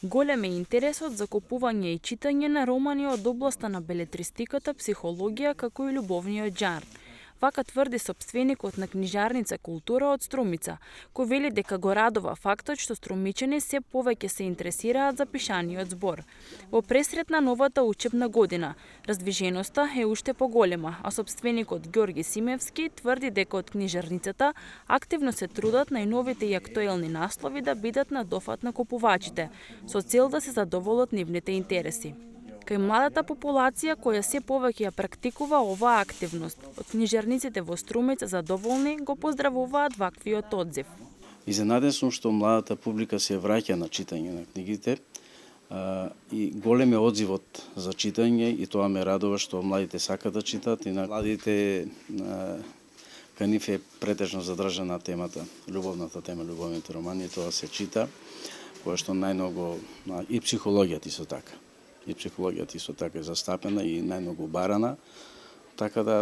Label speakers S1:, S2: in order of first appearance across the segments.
S1: Голем е интересот за купување и читање на романи од областа на белетристиката, психологија, како и љубовниот џар. Вака тврди сопственикот на книжарница Култура од Струмица, кој вели дека го радува фактот што струмичани се повеќе се интересираат за пишаниот збор. Во пресрет на новата учебна година, раздвиженоста е уште поголема, а сопственикот Ѓорги Симевски тврди дека од книжарницата активно се трудат најновите и актуелни наслови да бидат на дофат на купувачите, со цел да се задоволат нивните интереси. Кај младата популација која се повеќе ја практикува оваа активност, од книжарниците во Струмица задоволни го поздравуваат ваквиот одзив.
S2: Изненаден сум што младата публика се враќа на читање на книгите и голем е одзивот за читање и тоа ме радува што младите сакаат да читат и на младите кај нив е претежно задржана темата, љубовната тема, љубовните романи, тоа се чита, која што најмногу и психологијата исто така. И психологијата исто така е застапена и најмногу барана, така да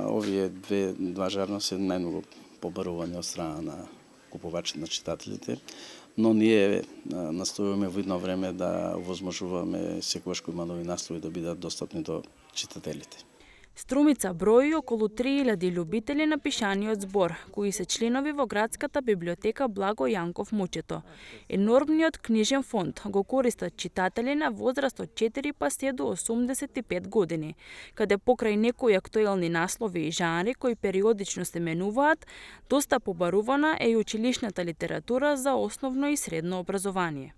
S2: овие два жанра се најмногу побарувани од страна на купувачите, на читателите, но ние настојуваме во едно време да овозможуваме секогаш кој има нови наслови да бидат достапни до читателите.
S1: Струмица брои околу 3000 љубители на пишаниот збор, кои се членови во градската библиотека Благо Јанков Мучето. Енормниот книжен фонд го користат читатели на возраст од 4 па се до 85 години, каде покрај некои актуелни наслови и жанри кои периодично се менуваат, доста побарувана е и училишната литература за основно и средно образование.